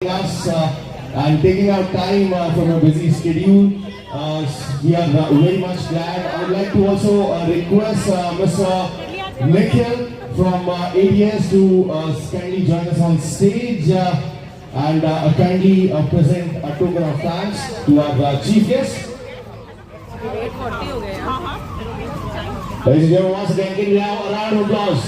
us and taking out time from a busy schedule. We are very much glad. I would like to also request Mr. Nikhil from ADS to kindly join us on stage and kindly present a token of thanks to our chief guest. Ladies and gentlemen, once again, can we have a round of applause?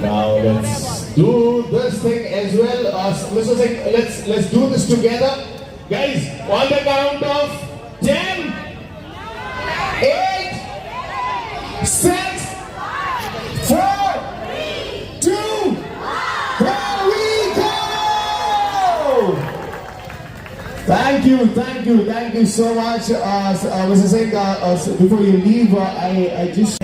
Now let's do this thing as well. Mr. Singh, let's do this together, guys. On the count of 10, 8, 6, 4, 2, there we go! Thank you so much, Mr. Singh. Before you leave, I just.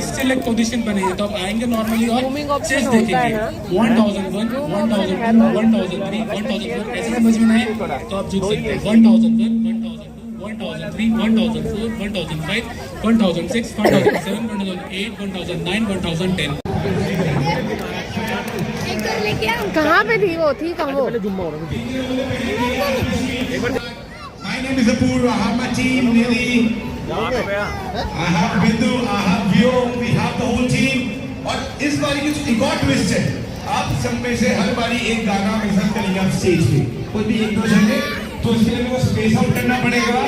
Select position बने हैं तो आप आएंगे normally और chess देखेंगे 1001, 1002, 1003, 1004 ऐसे समझ में आए तो आप जीत सकते हैं 1001, 1002, 1003, 1004, 1005, 1006, 1007, 1008, 1009, 1010. कहाँ पे थी वो? थी कहाँ वो? My name is Apurva. I have my team nearly. I have Bindu, I have Vio, we have the whole team. और इस बारी कुछ एक और ट्विस्ट है. आप सब में से हर बारी एक गाना मेरे साथ करेंगे आप स्टेज पे. कोई भी एक दो जने तो उसके लिए मेरे को स्पेस आउट करना पड़ेगा.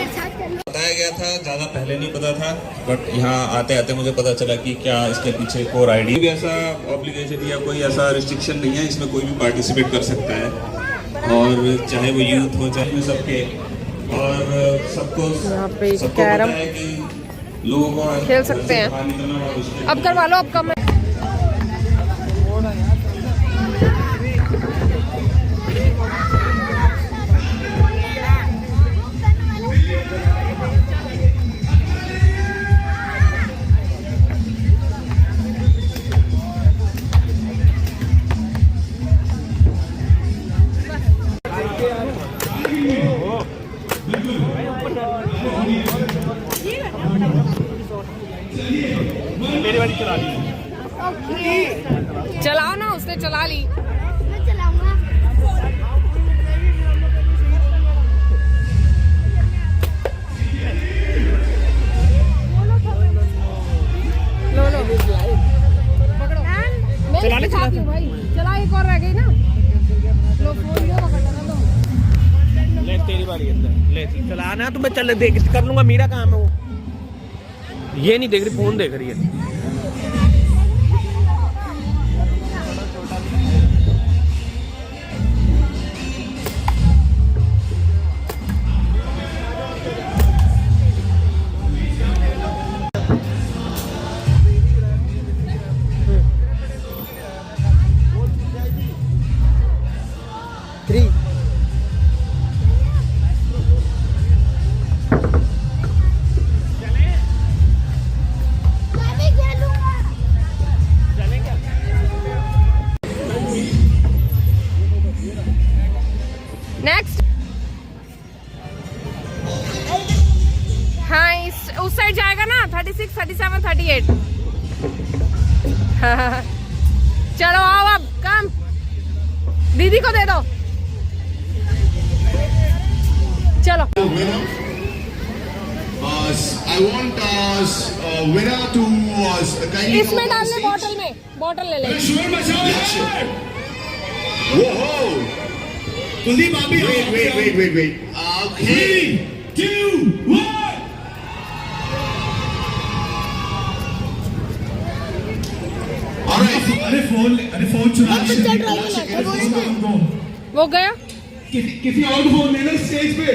बताया गया था, ज़्यादा पहले नहीं पता था, बट यहाँ आते आते मुझे पता चला कि क्या इसके पीछे कोर आईडी भी ऐसा ऑब्लिगेशन या कोई ऐसा रिस्ट्रिक्शन नहीं है, इसमें कोई भी पार्टिसिपेट कर सकता है और चाहे वो यूथ हो चाहे सबके और सबको पता है कि लोगों को खेल सकते हैं. अब करवा लो, अब कम है. चलाओ ना, उसने चला ली. लो पकड़ो. चला ले भाई, चला. एक और रह गई ना. लो फोन लो, लो. ले तेरी बारी है. ले चलाना तो मैं चल देख कर लूंगा. मेरा काम है वो. ये नहीं देख रही, फोन देख रही है. चलो आओ अब काम दीदी को दे दो चलो I want winner to kindly इसमें डालने बॉटल ले ले शोर मचाओ यार। Whoa! कुलदीप आप भी Wait. Okay. 3, 2, 1. अरे फोन चुरा वो गया किसी और को फोन लेना स्टेज पे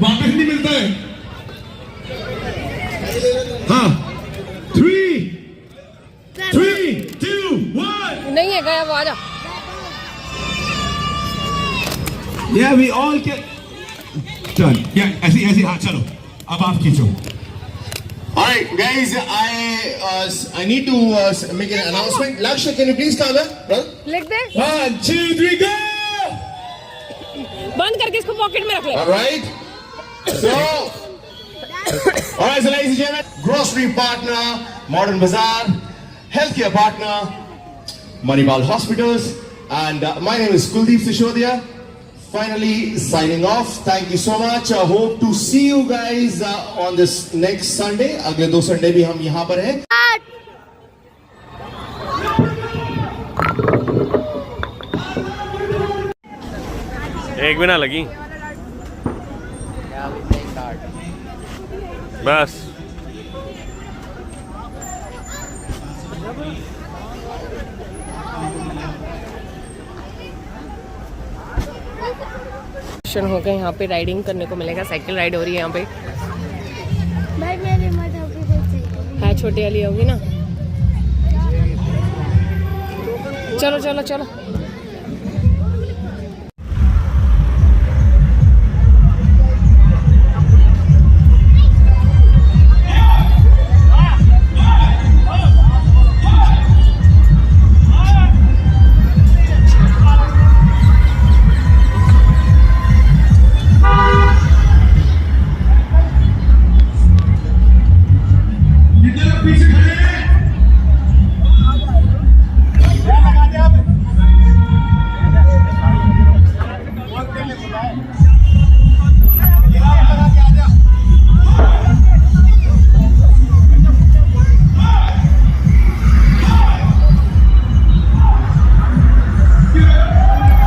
वापस नहीं मिलता है। हाँ 3, 2, 1. नहीं है गया वो आजा Yeah, we all get done. Yeah, ऐसी हाँ चलो अब आप खींचो। Alright, guys, I need to make an announcement. Lakshya, can you please come here, brother? लिख दे 1, 2, 3, go! बंद करके इसको पॉकेट में रख ले Alright. So, alright, so ladies and gentlemen, grocery partner, Modern Bazaar, healthcare partner, Manipal Hospitals, and my name is Kuldeep Sishodia. Finally signing off. Thank you so much. I hope to see you guys on this next Sunday. अगले 2 Sunday भी हम यहाँ पर हैं. एक भी ना लगी बस हो गए यहाँ पे राइडिंग करने को मिलेगा साइकिल राइड हो रही है यहाँ पे भाई मेरी मदद भी बहुत है छोटी वाली होगी ना चलो चलो चलो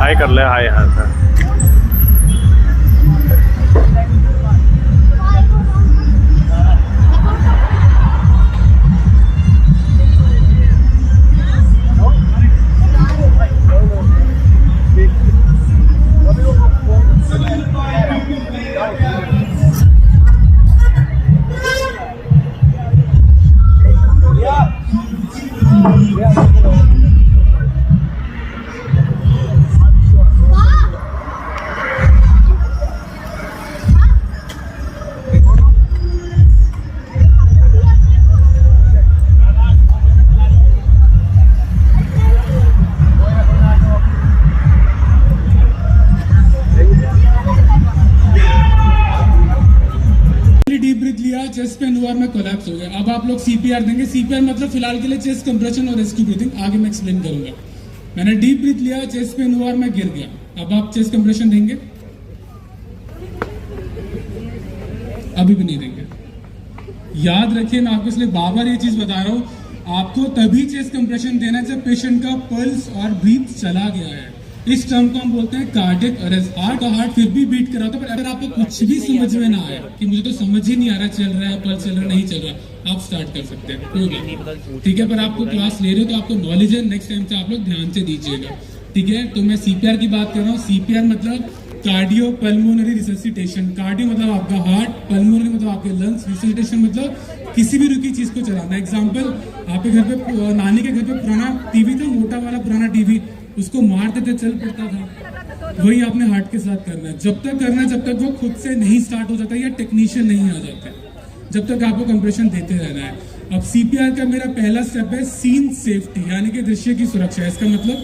हाय कर ले हाय हाँ सर चेस्ट पेन हुआ में कोलैप्स हो गया। अब आप लोग सीपीआर देंगे। सीपीआर मतलब फिलहाल के लिए चेस्ट कंप्रेशन और रेस्क्यू ब्रीथिंग, आगे मैं एक्सप्लेन करूंगा। मैंने डीप ब्रीथ लिया, चेस्ट पेन हुआ और मैं गिर गया। अब आप चेस्ट कंप्रेशन देंगे? अभी भी नहीं देंगे। याद रखिए, मैं आपको इसलिए बार बार ये चीज बता रहा हूँ, आपको तभी चेस्ट कंप्रेशन देना है जब पेशेंट का पल्स और ब्रीथ चला गया है। इस टर्म को हम बोलते हैं कार्डियक अरेस्ट। हार्ट फिर भी बीट कर रहा था, पर अगर आपको कुछ भी समझ में ना आया कि मुझे तो समझ ही नहीं आ रहा चल रहा है, पल्स चल रहा नहीं चल रहा, आप स्टार्ट कर सकते हैं, कोई नहीं, ठीक है। पर आपको क्लास ले रहे हो तो आपको नॉलेज है, नेक्स्ट टाइम से आप लोग ध्यान से दीजिएगा, ठीक है। तो मैं सीपीआर की बात कर रहा हूँ। सीपीआर मतलब कार्डियो पल्मोनरी रिससिटेशन। कार्डियो मतलब आपका हार्ट, पल्मोनरी मतलब आपके लंग्स, रिससिटेशन मतलब किसी भी रुकी चीज को चलाना। एग्जांपल, आपके घर पे नानी के घर पे पुराना टीवी था, मोटा वाला पुराना टीवी, उसको मारते थे, चल पड़ता था। वही आपने हार्ट के साथ करना है। जब तक करना है जब तक वो खुद से नहीं स्टार्ट हो जाता या टेक्नीशियन नहीं आ जाता, जब तक आपको कंप्रेशन देते रहना है। अब सीपीआर का मेरा पहला स्टेप है सीन सेफ्टी, यानी कि दृश्य की सुरक्षा। इसका मतलब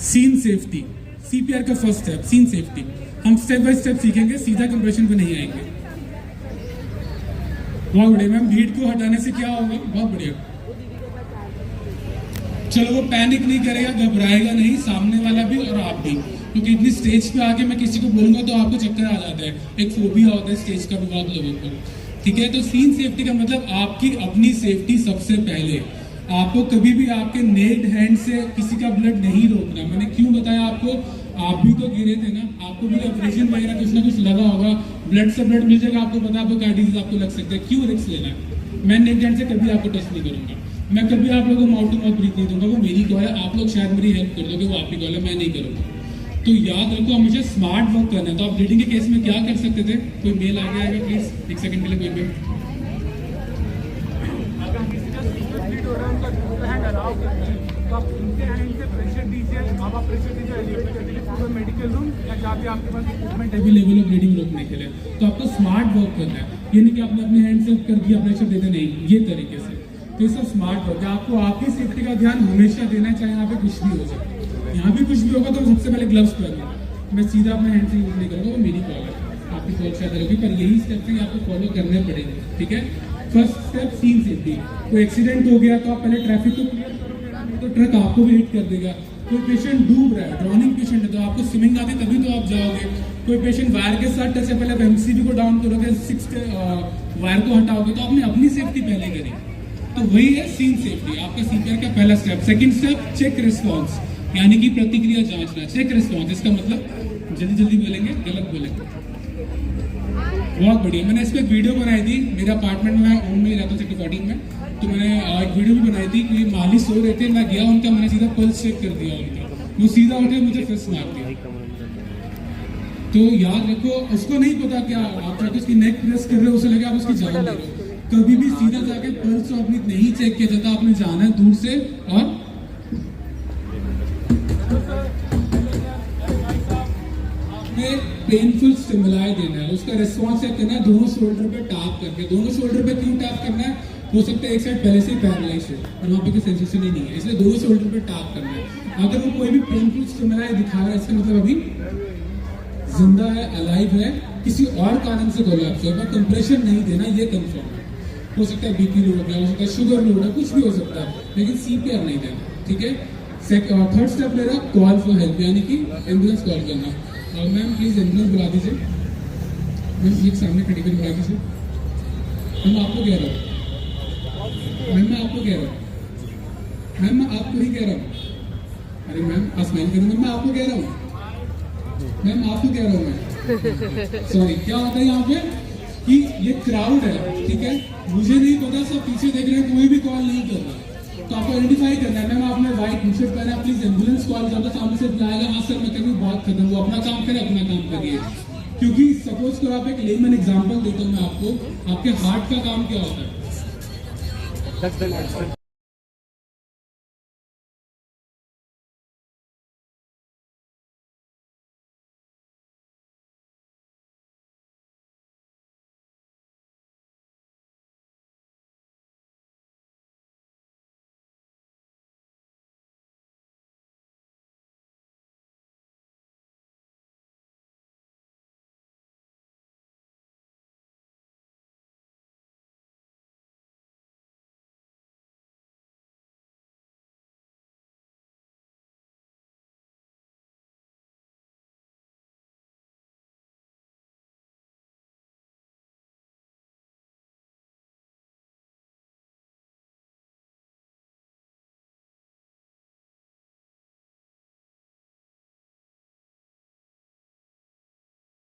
सीन सेफ्टी, सीपीआर का फर्स्ट स्टेप सीन सेफ्टी। हम स्टेप बाय स्टेप सीखेंगे, सीधा कंप्रेशन पे नहीं आएंगे। बहुत बढ़िया मैम, भीड़ को हटाने से क्या होगा? बहुत बढ़िया। चलो वो पैनिक नहीं करेगा, घबराएगा नहीं, सामने वाला भी और आप भी, क्योंकि इतनी स्टेज पे आके मैं किसी को बोलूंगा तो आपको चक्कर आ जाता है, एक फोबिया होता है स्टेज का भी बहुत लोगों को, ठीक है। तो सीन सेफ्टी का मतलब आपकी अपनी सेफ्टी सबसे पहले। आपको कभी भी आपके नेक्ड हैंड से किसी का ब्लड नहीं रोकना। मैंने क्यों बताया आपको, आप भी तो गिरे थे ना, आपको भी ऑपरेशन वगैरह कुछ ना कुछ लगा होगा, ब्लड से ब्लड मिल जाएगा, आपको पता आपको क्या डिजीज आपको लग सकता है, क्यों रिस्क लेना है। मैं नेक्ड हैंड से कभी आपको टच नहीं करूंगा, मैं कभी आप लोगों को माउथ टू माउथ ब्रीथ नहीं दूंगा, वो मेरी कॉल है, आप लोग शायद मेरी हेल्प कर दोगे, वो आपकी कॉल है, मैं नहीं करूंगा। तो याद रखो हमेशा स्मार्ट वर्क करना है। तो आप ब्लीडिंग के केस में क्या कर सकते थे, कोई मेल आ गया है प्लीज, एक सेकंड के लिए कोई मेल। अगर किसी का सीनियर ब्लीड हो रहा है, उनका हैंड अलाउ करते हैं, तो आप उनके हैंड से प्रेशर दीजिए, आप प्रेशर दीजिए पूरा मेडिकल रूम या जहाँ भी आपके पास इक्विपमेंट है लेवल ऑफ ब्लीडिंग रोकने के लिए। तो आपको स्मार्ट वर्क करना है, ये नहीं कि आपने अपने हैंड से कर दिया प्रेशर देते नहीं, ये तरीके से। तो ये सब स्मार्ट वर्क है। आपको आपकी सेफ्टी का ध्यान हमेशा देना है, चाहे यहाँ पे कुछ भी हो जाए। यहाँ भी कुछ भी होगा तो सबसे पहले ग्लव्स पहनना, मैं सीधा अपने हैंड से यूज नहीं करूँगा, वो मेरी कॉल है, आपकी कॉल शायद रहेगी, पर यही स्टेप से आपको फॉलो करने पड़ेंगे, ठीक है। First step scene safety. कोई एक्सीडेंट हो गया तो आप पहले ट्रैफिक को क्लियर करोगे ना, नहीं तो ट्रक आपको भी हिट कर देगा। कोई पेशेंट डूब रहा है, ड्रॉनिंग पेशेंट है, तो आपको स्विमिंग आती तभी तो आप जाओगे। कोई पेशेंट वायर के साथ टच है, पहले आप एमसीबी को डाउन करोगे, 6 वायर को हटाओगे, तो आपने अपनी सेफ्टी पहले करी। तो वही है सीन सेफ्टी, आपका सीपीआर का पहला स्टेप। सेकंड स्टेप चेक रिस्पॉन्स, यानी कि प्रतिक्रिया जांचना। चेक रिस्पॉन्स इसका मतलब जल्दी जल्दी बोलेंगे, गलत बोलेंगे। बहुत बढ़िया, मैंने इस पर एक वीडियो बनाई थी, मेरे अपार्टमेंट में ओम में रहता सेक्टर 14 में, तो मैंने एक वीडियो भी बनाई थी कि माली सो रहे थे, मैं गया उनका, मैंने सीधा पल्स चेक कर दिया उनका, वो सीधा उठे मुझे फिस्ट मार दिया। तो याद रखो, उसको नहीं पता क्या आप जाके उसकी नेक प्रेस कर रहे हो, उसे लगे आप उसकी जान ले रहे हो। कभी भी सीधा जाके पल्स और अपनी नहीं चेक किया जाता, आपने जाना है दूर से और पेनफुल स्टिमुलाई देना है। उसका रिस्पॉन्स क्या करना है, दोनों शोल्डर पे टैप करके। दोनों शोल्डर पे क्यों टैप करना है, हो सकता है एक साइड पहले से ही पैरालाइज हो और वहाँ पे कोई सेंसेशन ही नहीं है, इसलिए दोनों शोल्डर पे टैप करना है। अगर वो कोई भी पेनफुल स्टिमुलाई दिखा रहा है, इसका मतलब अभी जिंदा है, अलाइव है, किसी और कारण से कोलैप्स है, पर कंप्रेशन नहीं देना, ये कंफर्म है। हो सकता है बीपी लो हो गया, हो सकता है शुगर लो है, कुछ भी हो सकता है, लेकिन सीपीआर नहीं देना, ठीक है। थर्ड स्टेप मेरा कॉल फॉर हेल्प, यानी कि एम्बुलेंस कॉल करना। मैम प्लीज एम्बुलेंस बुला दीजिए, मैम एक सामने खड़ी कर बुला दीजिए। मैम आपको कह रहा हूँ, मैम मैं आपको कह रहा हूँ, मैम मैं आपको ही कह रहा हूँ। अरे मैम आसमान करूँ, मैम मैं आपको कह रहा हूँ, मैम आपको कह रहा हूँ मैं। सॉरी, क्या होता है यहाँ पे कि ये क्राउड है, ठीक है, मुझे नहीं पता, सब पीछे देख रहे हैं, कोई भी कॉल नहीं कर रहा, तो आपको आइडेंटिफाई करना है। मैम आपने व्हाइट टी शर्ट पहना, प्लीज एम्बुलेंस कॉल करना, सामने से बुलाएगा, हाँ सर मैं कभी बहुत खत्म, वो अपना काम करे, अपना काम करिए। क्योंकि सपोज करो, आप एक लेमन एग्जांपल देता हूँ मैं आपको, आपके हार्ट का काम क्या होता है।